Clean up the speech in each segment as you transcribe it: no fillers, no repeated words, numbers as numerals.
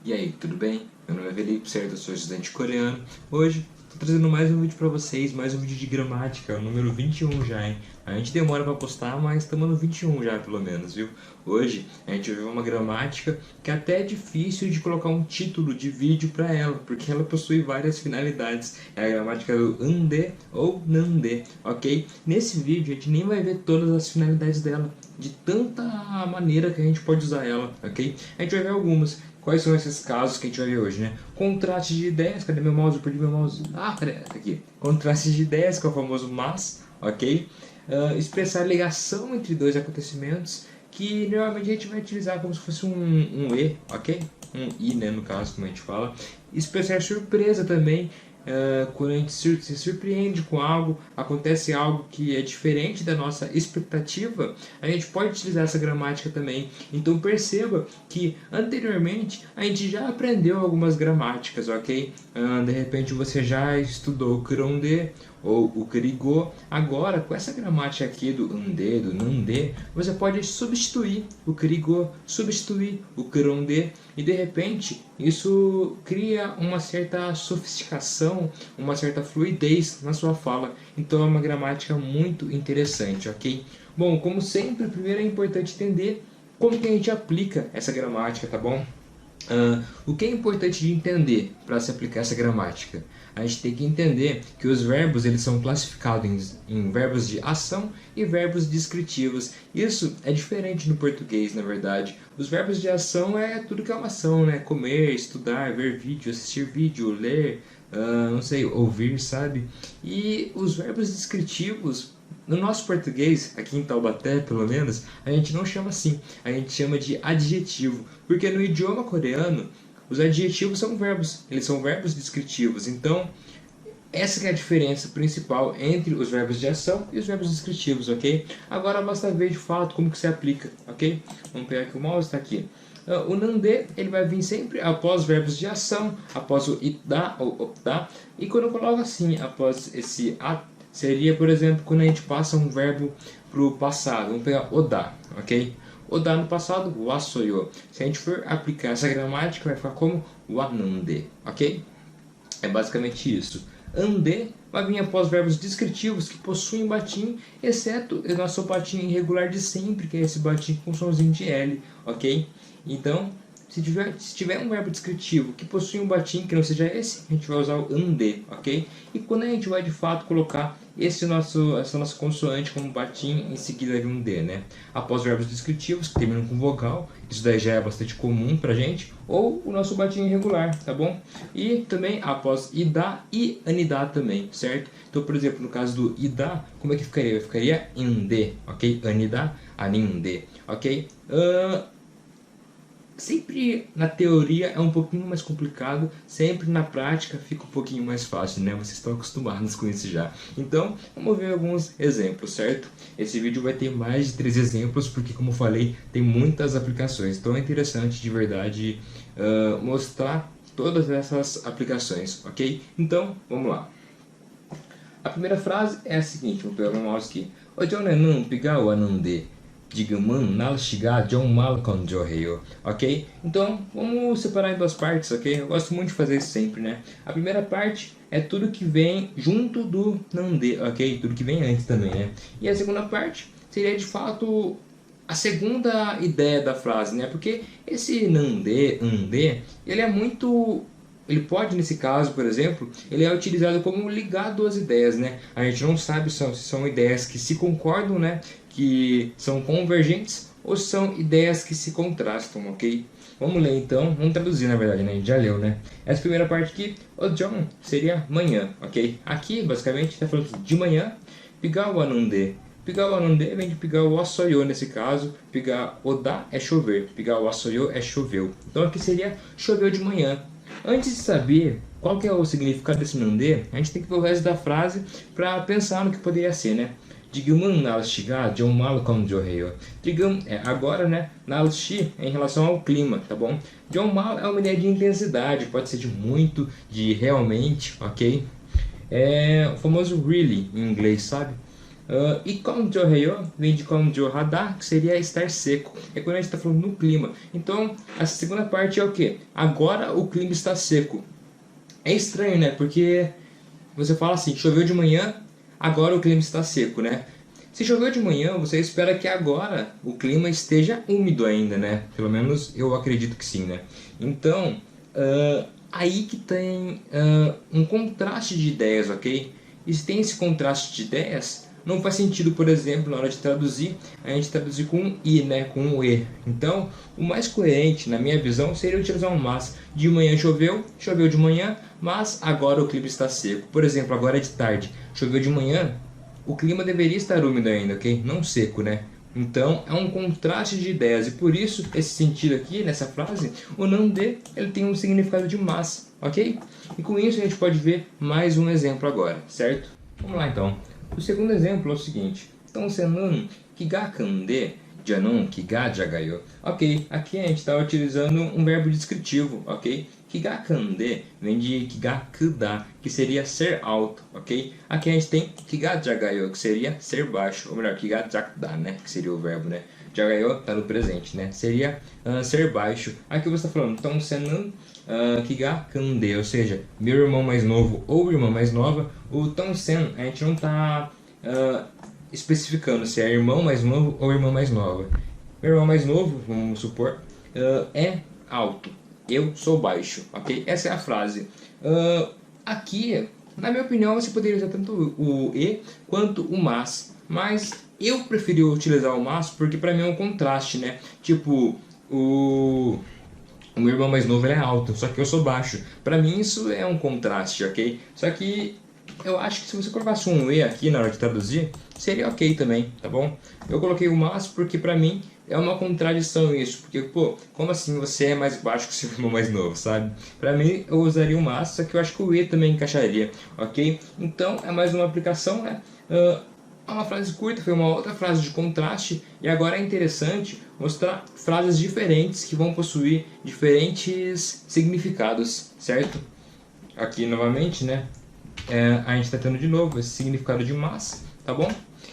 E aí, tudo bem? Meu nome é Felipe, certo? Eu sou estudante coreano. Hoje estou trazendo mais um vídeo para vocês, mais um vídeo de gramática, o número 21 já, hein? A gente demora para postar, mas estamos no 21 já, pelo menos, viu? Hoje a gente vai ver uma gramática que até é difícil de colocar um título de vídeo para ela, porque ela possui várias finalidades. É a gramática do ande ou nande, ok? Nesse vídeo a gente nem vai ver todas as finalidades dela, de tanta maneira que a gente pode usar ela, ok? A gente vai ver algumas. Quais são esses casos que a gente vai ver hoje, né? Contraste de ideias, cadê meu mouse? Eu perdi meu mouse. Ah, cadê? Tá aqui. Contraste de ideias, que é o famoso mas, ok? Expressar ligação entre dois acontecimentos, que normalmente a gente vai utilizar como se fosse um e, ok? Um i, né, no caso, como a gente fala. Expressar surpresa também, quando a gente se surpreende com algo, acontece algo que é diferente da nossa expectativa, a gente pode utilizar essa gramática também. Então perceba que anteriormente a gente já aprendeu algumas gramáticas, ok? De repente você já estudou o Kurondê ou o Kurigo. Agora, com essa gramática aqui do ande, do nande, você pode substituir o Kurigo, substituir o Kurondê, e de repente isso cria uma certa sofisticação, uma certa fluidez na sua fala. Então é uma gramática muito interessante, ok? Bom, como sempre, primeiro é importante entender como que a gente aplica essa gramática, tá bom? O que é importante de entender para se aplicar essa gramática? A gente tem que entender que os verbos eles são classificados em verbos de ação e verbos descritivos. Isso é diferente no português, na verdade. Os verbos de ação é tudo que é uma ação, né? Comer, estudar, ver vídeo, assistir vídeo, ler, não sei, ouvir, sabe? E os verbos descritivos, no nosso português, aqui em Taubaté pelo menos, a gente não chama assim, a gente chama de adjetivo, porque no idioma coreano os adjetivos são verbos, eles são verbos descritivos. Então essa que é a diferença principal entre os verbos de ação e os verbos descritivos, ok? Agora basta ver de fato como que se aplica, ok? Vamos pegar aqui, o mouse está aqui. O nande ele vai vir sempre após verbos de ação, após o ida ou opda, e quando eu coloco assim, após esse a, seria, por exemplo, quando a gente passa um verbo para o passado. Vamos pegar oda, ok? Oda no passado, wasoyo. Se a gente for aplicar essa gramática, vai ficar como wanande, ok? É basicamente isso. Ande vai vir após verbos descritivos que possuem batim, exceto o nosso batim irregular de sempre, que é esse batim com somzinho de L, ok? Então, se tiver um verbo descritivo que possui um batim que não seja esse, a gente vai usar o ande, ok? E quando a gente vai de fato colocar essa nossa consoante como batim em seguida de um D, né? Após verbos descritivos que terminam com vogal, isso daí já é bastante comum pra gente, ou o nosso batim irregular, tá bom? E também após ida e anida também, certo? Então, por exemplo, no caso do ida, como é que ficaria? Ficaria inde, ok? Anida, aninde, ok? Sempre na teoria é um pouquinho mais complicado, sempre na prática fica um pouquinho mais fácil, né? Vocês estão acostumados com isso já. Então, vamos ver alguns exemplos, certo? Esse vídeo vai ter mais de 3 exemplos, porque como eu falei, tem muitas aplicações. Então é interessante de verdade mostrar todas essas aplicações, ok? Então, vamos lá. A primeira frase é a seguinte, vou pegar meu mouse aqui. 어제는 비가 왔는데 지금은 날씨가 정말 건조해요, ok? Então, vamos separar em duas partes, ok? Eu gosto muito de fazer isso sempre, né? A primeira parte é tudo que vem junto do nande, ok? Tudo que vem antes também, né? E a segunda parte seria de fato a segunda ideia da frase, né? Porque esse nande, ande, ele é muito... Ele pode, nesse caso, por exemplo, ele é utilizado como ligar duas ideias, né? A gente não sabe se são ideias que se concordam, né? Que são convergentes, ou são ideias que se contrastam, ok? Vamos ler então, vamos traduzir na verdade, né? A gente já leu, né? Essa primeira parte aqui, o John seria manhã, ok? Aqui, basicamente, está falando de manhã, pigar o anunde. Pigar o anunde vem de pigar o asoyo nesse caso, pigar o da é chover, pigar o asoyo é choveu. Então aqui seria choveu de manhã. Antes de saber qual que é o significado desse nande, a gente tem que ver o resto da frase para pensar no que poderia ser, né? 지금은 날씨가 정말 건조해요. 지금 é agora, né? 날씨 é em relação ao clima, tá bom? 정말 é uma ideia de intensidade, pode ser de muito, de realmente, ok? É o famoso really em inglês, sabe? E Komjo-heyo vem de Komjo-hada, que seria estar seco. É quando a gente está falando no clima. Então, a segunda parte é o que? Agora o clima está seco. É estranho, né? Porque você fala assim, choveu de manhã, agora o clima está seco, né? Se choveu de manhã, você espera que agora o clima esteja úmido ainda, né? Pelo menos eu acredito que sim, né? Então, aí que tem um contraste de ideias, ok? E se tem esse contraste de ideias, não faz sentido, por exemplo, na hora de traduzir, a gente traduzir com um I, né? Com um E. Então, o mais coerente, na minha visão, seria utilizar um mas. De manhã choveu, choveu de manhã, mas agora o clima está seco. Por exemplo, agora é de tarde, choveu de manhã, o clima deveria estar úmido ainda, ok? Não seco, né? Então é um contraste de ideias e por isso esse sentido aqui nessa frase, o não de, ele tem um significado de mas, ok? E com isso a gente pode ver mais um exemplo agora, certo? Vamos lá então. O segundo exemplo é o seguinte: então senan kiga kande janon kiga jagayo. Ok, aqui a gente está utilizando um verbo descritivo, ok? Kigakande vem de kigakuda, que seria ser alto, ok? Aqui a gente tem kigajagayo, que seria ser baixo, ou melhor, kigajakuda, né? Que seria o verbo, né? Jagayo está no presente, né? Seria ser baixo. Aqui você está falando, então senan kigakande, ou seja, meu irmão mais novo ou irmã mais nova. O tonsen, a gente não está especificando se é irmão mais novo ou irmã mais nova. Meu irmão mais novo, vamos supor, é alto. Eu sou baixo, ok? Essa é a frase. Aqui, na minha opinião, você poderia usar tanto o e quanto o mas eu preferi utilizar o mas porque para mim é um contraste, né? Tipo, o meu irmão mais novo ele é alto, só que eu sou baixo. Para mim isso é um contraste, ok? Só que eu acho que se você colocasse um e aqui na hora de traduzir, seria ok também, tá bom? Eu coloquei o mas porque pra mim é uma contradição isso, porque, pô, como assim você é mais baixo que o seu irmão mais novo, sabe? Pra mim eu usaria o mas, só que eu acho que o e também encaixaria, ok? Então é mais uma aplicação, né? É uma frase curta, foi uma outra frase de contraste, e agora é interessante mostrar frases diferentes que vão possuir diferentes significados, certo? Aqui novamente, né? A gente está tendo de novo esse significado de mas, tá bom?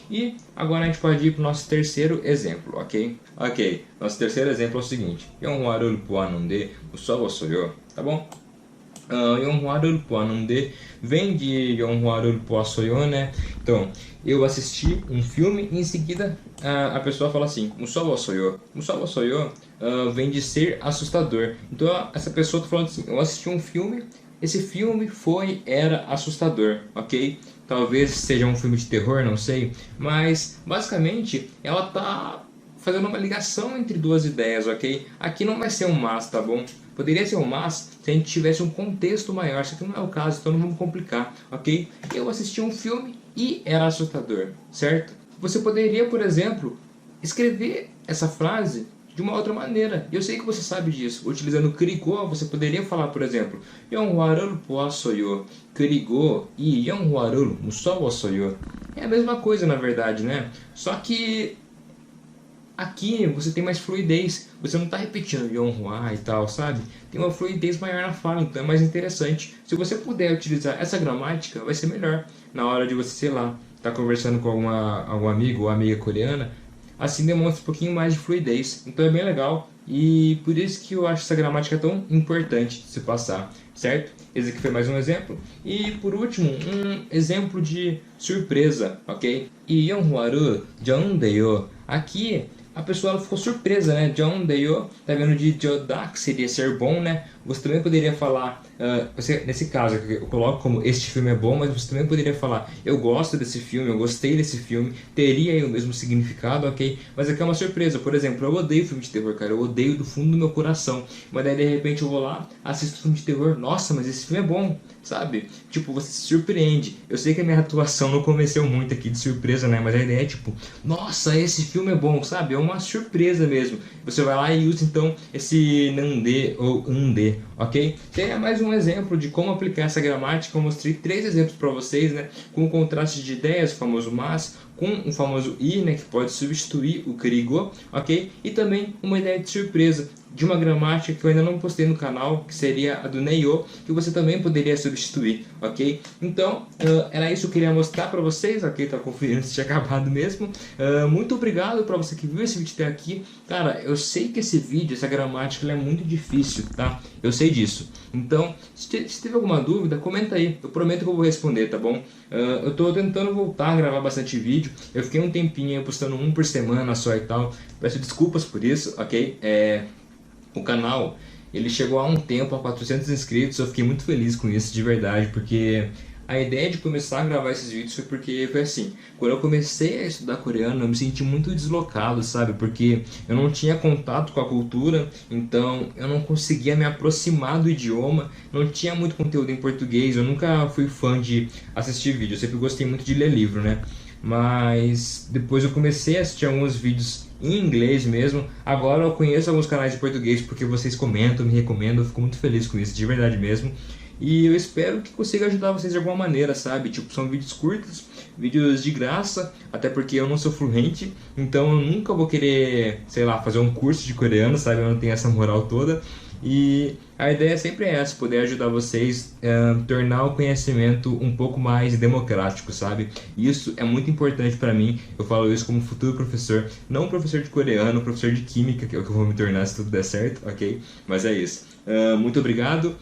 E agora a gente pode ir para o nosso terceiro exemplo, ok? Ok, nosso terceiro exemplo é o seguinte: Yonwaru puanonde usobo soyo, tá bom? Yonwaru puanonde vem de Yonwaru puasoyo, né? Então, eu assisti um filme e em seguida a pessoa fala assim: Musobo soyo. Musobo soyo vem de ser assustador. Então, essa pessoa está falando assim: eu assisti um filme. Esse filme era assustador, ok? Talvez seja um filme de terror, não sei. Mas, basicamente, ela tá fazendo uma ligação entre duas ideias, ok? Aqui não vai ser um mas, tá bom? Poderia ser um mas se a gente tivesse um contexto maior, isso aqui não é o caso, então não vamos complicar, ok? Eu assisti um filme e era assustador, certo? Você poderia, por exemplo, escrever essa frase de uma outra maneira. Eu sei que você sabe disso. Utilizando Kurigo, você poderia falar, por exemplo, Yonwaru puasoyo, Kurigo e Yonwaru musobo soyo. É a mesma coisa, na verdade, né? Só que aqui você tem mais fluidez. Você não está repetindo Yonhua e tal, sabe? Tem uma fluidez maior na fala, então é mais interessante. Se você puder utilizar essa gramática, vai ser melhor. Na hora de você, sei lá, estar conversando com algum amigo ou amiga coreana, assim demonstra um pouquinho mais de fluidez. Então é bem legal e por isso que eu acho essa gramática tão importante de se passar, certo? Esse aqui foi mais um exemplo. E por último, um exemplo de surpresa, ok? Yonhwaru Jeondeyo. Aqui a pessoa ela ficou surpresa, né? Jeondeyo, tá vendo de Joda, que seria ser bom, né? Você também poderia falar, nesse caso eu coloco como este filme é bom, mas você também poderia falar, eu gosto desse filme, eu gostei desse filme, teria aí o mesmo significado, ok? Mas aqui é uma surpresa, por exemplo, eu odeio filme de terror, cara, eu odeio do fundo do meu coração, mas daí de repente eu vou lá, assisto filme de terror, nossa, mas esse filme é bom, sabe? Tipo, você se surpreende. Eu sei que a minha atuação não convenceu muito aqui de surpresa, né? Mas a ideia é tipo, nossa, esse filme é bom, sabe? É uma surpresa mesmo. Você vai lá e usa então esse nande ou ande, ok? Seria mais um exemplo de como aplicar essa gramática. Eu mostrei 3 exemplos para vocês, né? Com o contraste de ideias, o famoso mas, com o famoso i, né, que pode substituir o krigo, ok? E também uma ideia de surpresa de uma gramática que eu ainda não postei no canal, que seria a do Neyo, que você também poderia substituir, ok? Então, era isso que eu queria mostrar para vocês, ok? Tá conferindo se tinha acabado mesmo. Muito obrigado para você que viu esse vídeo até aqui. Cara, eu sei que esse vídeo, essa gramática, ela é muito difícil, tá? Eu sei disso. Então, se teve alguma dúvida, comenta aí. Eu prometo que eu vou responder, tá bom? Eu tô tentando voltar a gravar bastante vídeo. Eu fiquei um tempinho postando um por semana só e tal. Peço desculpas por isso, ok? O canal, ele chegou há um tempo a 400 inscritos, eu fiquei muito feliz com isso, de verdade, porque a ideia de começar a gravar esses vídeos foi assim, quando eu comecei a estudar coreano, eu me senti muito deslocado, sabe, porque eu não tinha contato com a cultura, então eu não conseguia me aproximar do idioma, não tinha muito conteúdo em português, eu nunca fui fã de assistir vídeo, eu sempre gostei muito de ler livro, né, mas depois eu comecei a assistir alguns vídeos em inglês mesmo. Agora eu conheço alguns canais de português porque vocês comentam, me recomendam, eu fico muito feliz com isso, de verdade mesmo. E eu espero que consiga ajudar vocês de alguma maneira, sabe? Tipo, são vídeos curtos, vídeos de graça, até porque eu não sou fluente, então eu nunca vou querer, sei lá, fazer um curso de coreano, sabe? Eu não tenho essa moral toda. E a ideia sempre é essa, poder ajudar vocês a tornar o conhecimento um pouco mais democrático, sabe? Isso é muito importante para mim, eu falo isso como futuro professor, não professor de coreano, professor de química, que é o que eu vou me tornar se tudo der certo, ok? Mas é isso. Muito obrigado.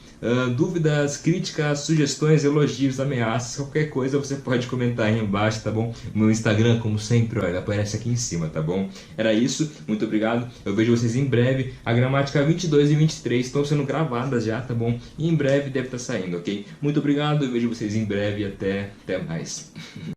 Dúvidas, críticas, sugestões, elogios, ameaças, qualquer coisa você pode comentar aí embaixo, tá bom? O meu Instagram, como sempre, olha, aparece aqui em cima, tá bom? Era isso, muito obrigado. Eu vejo vocês em breve. A gramática 22 e 23 estão sendo gravadas já, tá bom? E em breve deve estar saindo, ok? Muito obrigado, eu vejo vocês em breve e até mais.